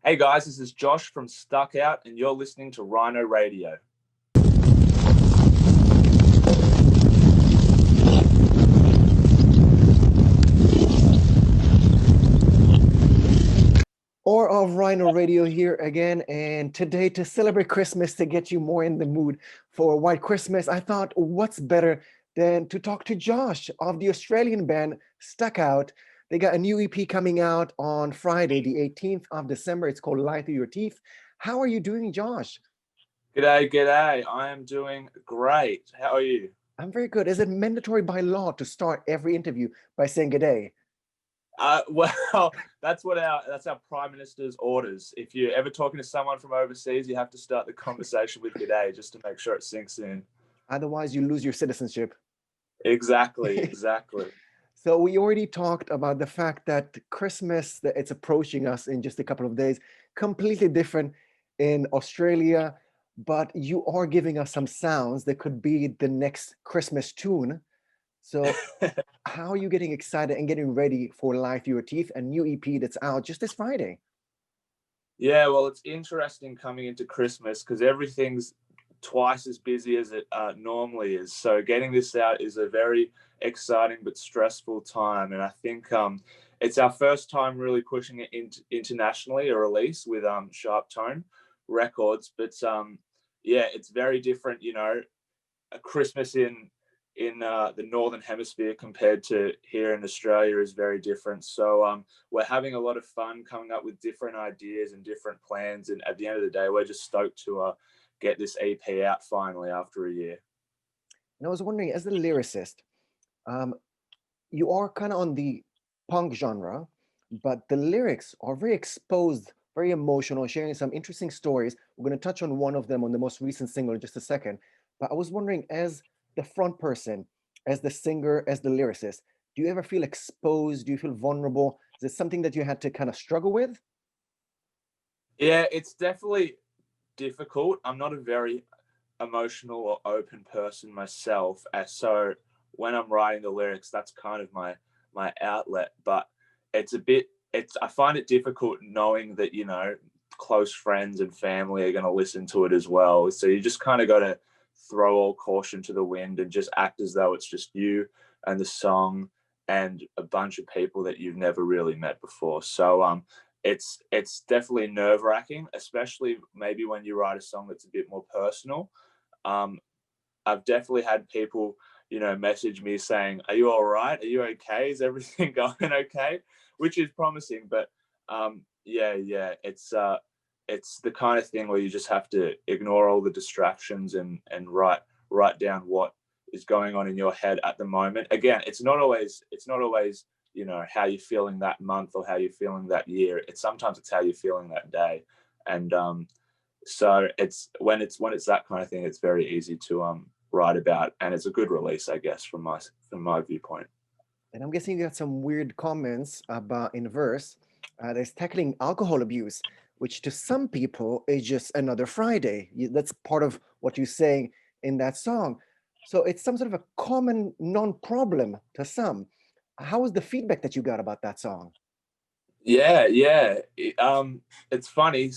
Hey guys, this is Josh from Stuck Out, and you're listening to Rhino Radio. Or of Rhino Radio here again, and today to celebrate Christmas, to get you more in the mood for White Christmas, I thought what's better than to talk to Josh of the Australian band Stuck Out. They got a new EP coming out on Friday, the 18th of December. It's called Lie Through Your Teeth. How are you doing, Josh? G'day. I am doing great. How are you? I'm very good. Is it mandatory by law to start every interview by saying good day? Well, that's our Prime Minister's orders. If you're ever talking to someone from overseas, you have to start the conversation with g'day just to make sure it sinks in. Otherwise, you lose your citizenship. Exactly. So we already talked about the fact that Christmas, that it's approaching us in just a couple of days, completely different in Australia, but you are giving us some sounds that could be the next Christmas tune. So how are you getting excited and getting ready for Lie Through Your Teeth, a new EP that's out just this Friday? Yeah, well, it's interesting coming into Christmas because everything's twice as busy as it normally is. So getting this out is a very exciting but stressful time, and I think it's our first time really pushing it internationally, a release with SharpTone Records. But yeah, it's very different. A Christmas in the Northern Hemisphere compared to here in Australia is very different. So we're having a lot of fun coming up with different ideas and different plans. And at the end of the day, we're just stoked to get this EP out finally after a year. And I was wondering, as a lyricist, you are kind of on the punk genre, but the lyrics are very exposed, very emotional, sharing some interesting stories. We're going to touch on one of them on the most recent single in just a second. But I was wondering, as the front person, as the singer, as the lyricist, do you ever feel exposed? Do you feel vulnerable? Is it something that you had to kind of struggle with? Yeah, it's definitely difficult. I'm not a very emotional or open person myself, so when I'm writing the lyrics, that's kind of my outlet. But I find it difficult knowing that close friends and family are going to listen to it as well. So you just kind of got to throw all caution to the wind and just act as though it's just you and the song and a bunch of people that you've never really met before. So it's definitely nerve-wracking, especially maybe when you write a song that's a bit more personal. I've definitely had people message me saying, "Are you all right? Are you okay? Is everything going okay?" Which is promising. But yeah, it's the kind of thing where you just have to ignore all the distractions and write down what is going on in your head at the moment. Again, it's not always how you're feeling that month or how you're feeling that year. Sometimes it's how you're feeling that day. And so it's when it's that kind of thing, it's very easy to write about, and it's a good release, I guess, from my viewpoint. And I'm guessing you got some weird comments about in verse. There's tackling alcohol abuse, which to some people is just another Friday. That's part of what you're saying in that song. So it's some sort of a common non-problem to some. How was the feedback that you got about that song? Yeah. It's funny.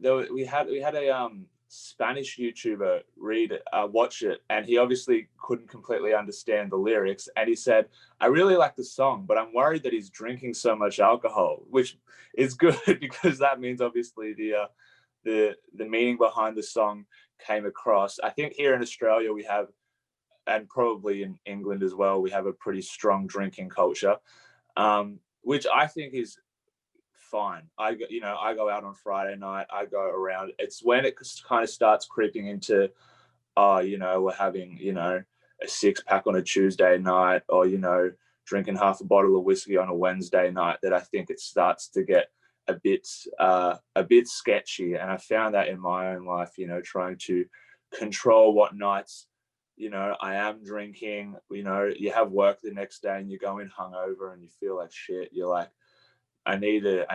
We had a Spanish YouTuber watch it, and he obviously couldn't completely understand the lyrics. And he said, "I really like the song, but I'm worried that he's drinking so much alcohol," which is good because that means obviously the meaning behind the song came across. I think here in Australia we have, and probably in England as well, we have a pretty strong drinking culture, which I think is fine. I go out on Friday night. I go around. It's when it kind of starts creeping into, we're having a 6-pack on a Tuesday night, or drinking half a bottle of whiskey on a Wednesday night, that I think it starts to get a bit sketchy. And I found that in my own life, trying to control what nights I am drinking. You have work the next day and you go in hungover and you feel like shit. You're like, I need to,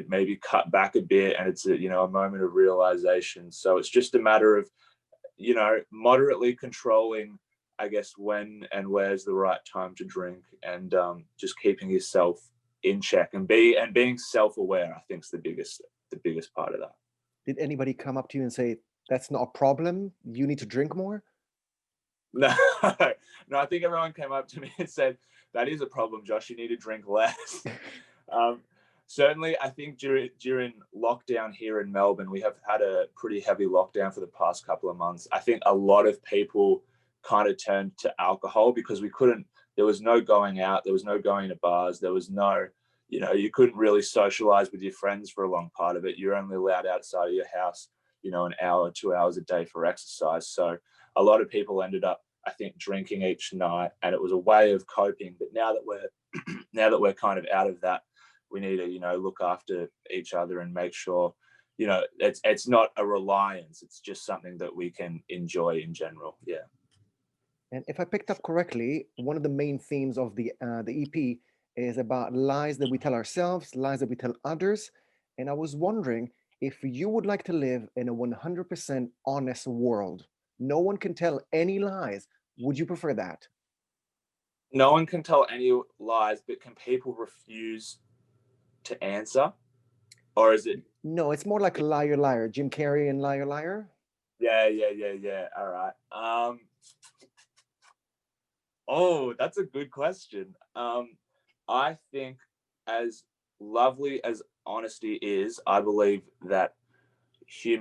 maybe cut back a bit. And it's a moment of realization. So it's just a matter of, moderately controlling, I guess, when and where's the right time to drink, and just keeping yourself in check and being self-aware, I think, is the biggest the biggest part of that. Did anybody come up to you and say, that's not a problem, you need to drink more? No, no, I think everyone came up to me and said, that is a problem, Josh, you need to drink less. Certainly, I think during lockdown here in Melbourne, we have had a pretty heavy lockdown for the past couple of months. I think a lot of people kind of turned to alcohol because there was no going out, there was no going to bars, there was no, you couldn't really socialize with your friends for a long part of it. You're only allowed outside of your house, an hour, 2 hours a day for exercise. So a lot of people ended up, I think, drinking each night, and it was a way of coping. But now that we're kind of out of that, we need to, look after each other and make sure, it's not a reliance. It's just something that we can enjoy in general. Yeah. And if I picked up correctly, one of the main themes of the EP is about lies that we tell ourselves, lies that we tell others. And I was wondering if you would like to live in a 100% honest world. No one can tell any lies. Would you prefer that? No one can tell any lies, but can people refuse to answer? Or is it? No, it's more like Liar Liar, Jim Carrey and Liar Liar. Yeah. All right. Oh, that's a good question. I think as lovely as honesty is, I believe that I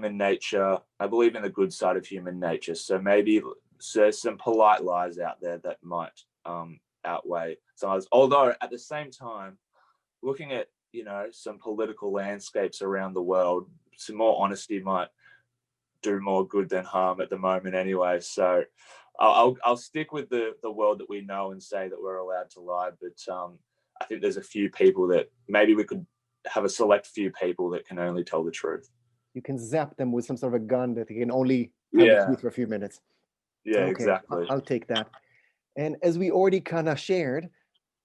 believe in the good side of human nature. So maybe there's some polite lies out there that might outweigh some others. Although at the same time, looking at, some political landscapes around the world, some more honesty might do more good than harm at the moment anyway. So I'll stick with the world that we know and say that we're allowed to lie. But I think there's a few people that maybe we could have a select few people that can only tell the truth. You can zap them with some sort of a gun that can only tell the truth for a few minutes. Yeah, okay, exactly. I'll take that. And as we already kind of shared,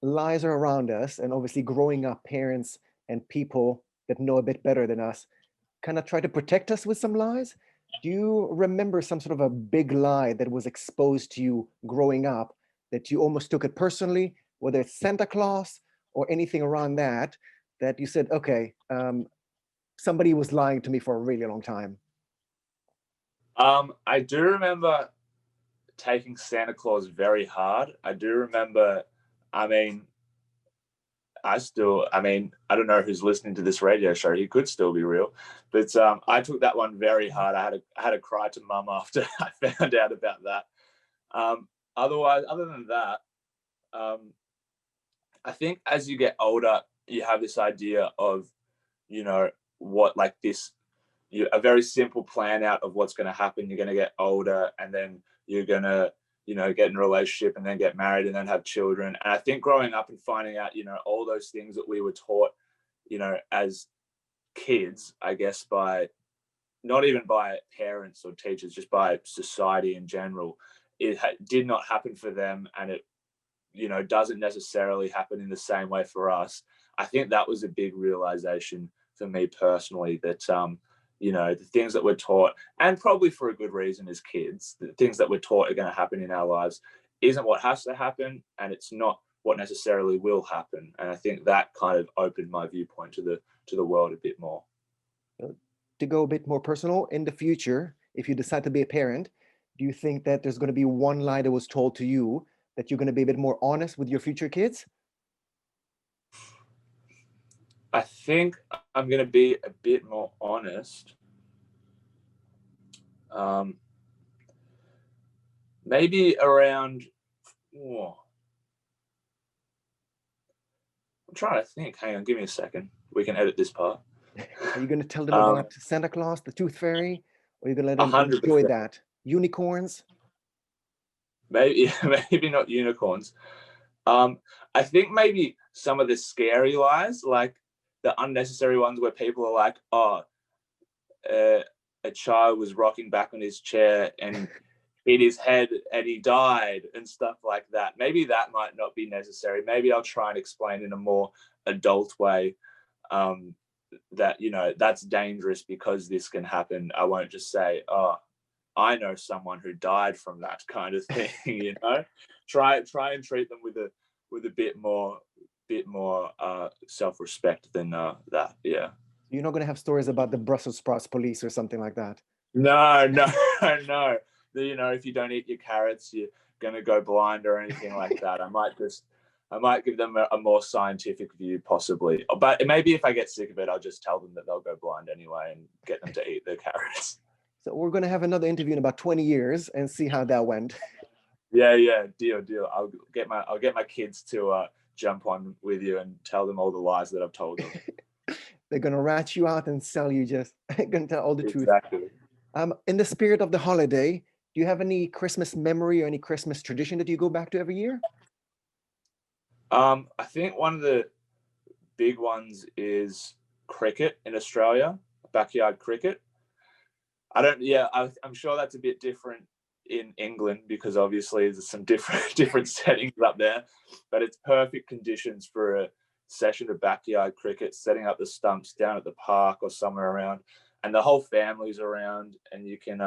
lies are around us, and obviously growing up, parents and people that know a bit better than us kind of try to protect us with some lies. Do you remember some sort of a big lie that was exposed to you growing up that you almost took it personally, whether it's Santa Claus or anything around that you said, okay, somebody was lying to me for a really long time? I do remember taking Santa Claus very hard. I do remember, I don't know who's listening to this radio show. He could still be real, but I took that one very hard. I had a cry to mum after I found out about that. Other than that, I think as you get older, you have this idea of, what like this, a very simple plan out of what's going to happen. You're going to get older, and then you're going to, get in a relationship and then get married and then have children. And I think growing up and finding out, all those things that we were taught, as kids, I guess by, not even by parents or teachers, just by society in general, it did not happen for them. And it, doesn't necessarily happen in the same way for us. I think that was a big realization for me personally, that, the things that we're taught, and probably for a good reason as kids, the things that we're taught are going to happen in our lives isn't what has to happen, and it's not what necessarily will happen. And I think that kind of opened my viewpoint to the world a bit more. To go a bit more personal, in the future, if you decide to be a parent, do you think that there's going to be one lie that was told to you that you're going to be a bit more honest with your future kids? I think I'm going to be a bit more honest. Maybe around, I'm trying to think. Hang on, give me a second. We can edit this part. Are you going to tell them about Santa Claus, the Tooth Fairy? Or are you going to let them 100%. enjoy that? Unicorns? Maybe not unicorns. I think maybe some of the scary lies, like the unnecessary ones where people are like, a child was rocking back on his chair and hit his head and he died and stuff like that. Maybe that might not be necessary. Maybe I'll try and explain in a more adult way that, that's dangerous because this can happen. I won't just say, I know someone who died from that kind of thing, Try and treat them with a bit more self-respect than that. Yeah. You're not going to have stories about the Brussels sprouts police or something like that. No, no, no. You know, if you don't eat your carrots, you're gonna go blind or anything like that. I might give them a more scientific view, possibly. But maybe if I get sick of it, I'll just tell them that they'll go blind anyway and get them to eat their carrots. So we're going to have another interview in about 20 years and see how that went. Yeah, deal. I'll get my kids to jump on with you and tell them all the lies that I've told them. They're going to rat you out and sell you just going to tell all the truth. Exactly. In the spirit of the holiday, do you have any Christmas memory or any Christmas tradition that you go back to every year? I think one of the big ones is cricket in Australia, backyard cricket. I'm sure that's a bit different in England because obviously there's some different settings up there, but it's perfect conditions for a session of backyard cricket, setting up the stumps down at the park or somewhere around, and the whole family's around, and you can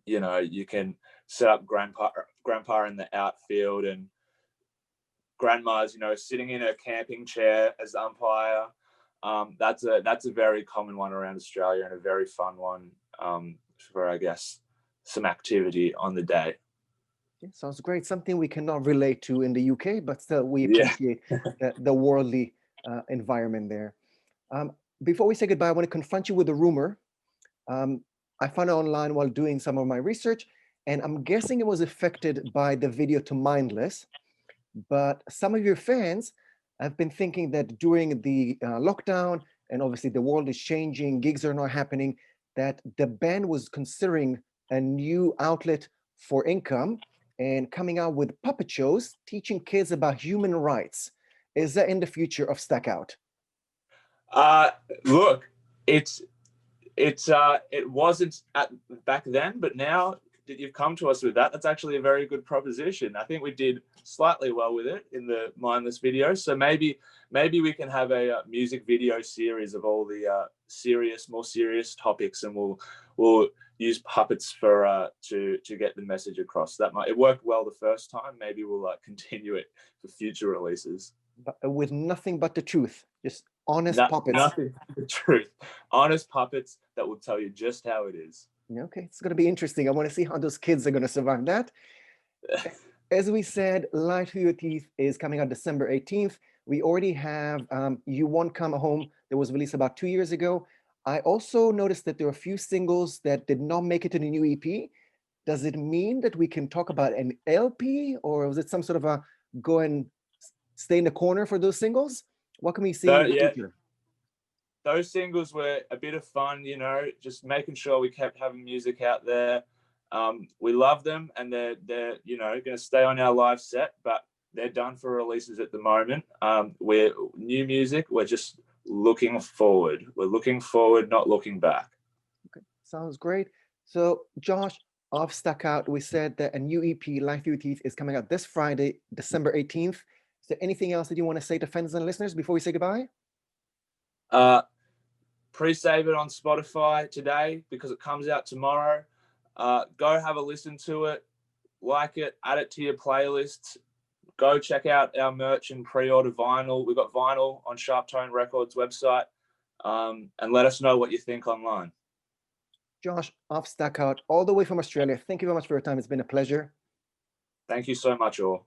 you can set up grandpa in the outfield and grandma's sitting in a camping chair as umpire. That's a very common one around Australia and a very fun one for, I guess, some activity on the day. Yeah, sounds great. Something we cannot relate to in the UK, but still we appreciate the worldly environment there. Before we say goodbye, I want to confront you with a rumor. I found it online while doing some of my research, and I'm guessing it was affected by the video to Mindless. But some of your fans have been thinking that during the lockdown, and obviously the world is changing, gigs are not happening, that the band was considering a new outlet for income and coming out with puppet shows, teaching kids about human rights. Is that in the future of Stackout? Look, it wasn't back then, but now that you've come to us with that, that's actually a very good proposition. I think we did slightly well with it in the Mindless video. So maybe we can have a music video series of all the more serious topics, and we'll use puppets for to get the message across. It worked well the first time. Maybe we'll continue it for future releases. But with nothing but the truth, just honest puppets. Nothing but the truth. Honest puppets that will tell you just how it is. Okay, it's going to be interesting. I want to see how those kids are going to survive that. As we said, Lie to Your Teeth is coming out December 18th. We already have You Won't Come Home that was released about 2 years ago. I also noticed that there are a few singles that did not make it to the new EP. Does it mean that we can talk about an LP, or was it some sort of a go and stay in the corner for those singles? What can we see in the future? Those singles were a bit of fun, just making sure we kept having music out there. We love them, and they're going to stay on our live set, but they're done for releases at the moment. We're new music. We're just looking forward. We're looking forward, not looking back. Okay, sounds great. So, Josh, of Stackout, we said that a new EP, Life Through Teeth, is coming out this Friday, December 18th. Is there anything else that you want to say to fans and listeners before we say goodbye? Pre-save it on Spotify today because it comes out tomorrow. Go have a listen to it, like it, add it to your playlists. Go check out our merch and pre-order vinyl. We've got vinyl on SharpTone Records website, and let us know what you think online. Josh, of Stackout, all the way from Australia, thank you very much for your time. It's been a pleasure. Thank you so much, all.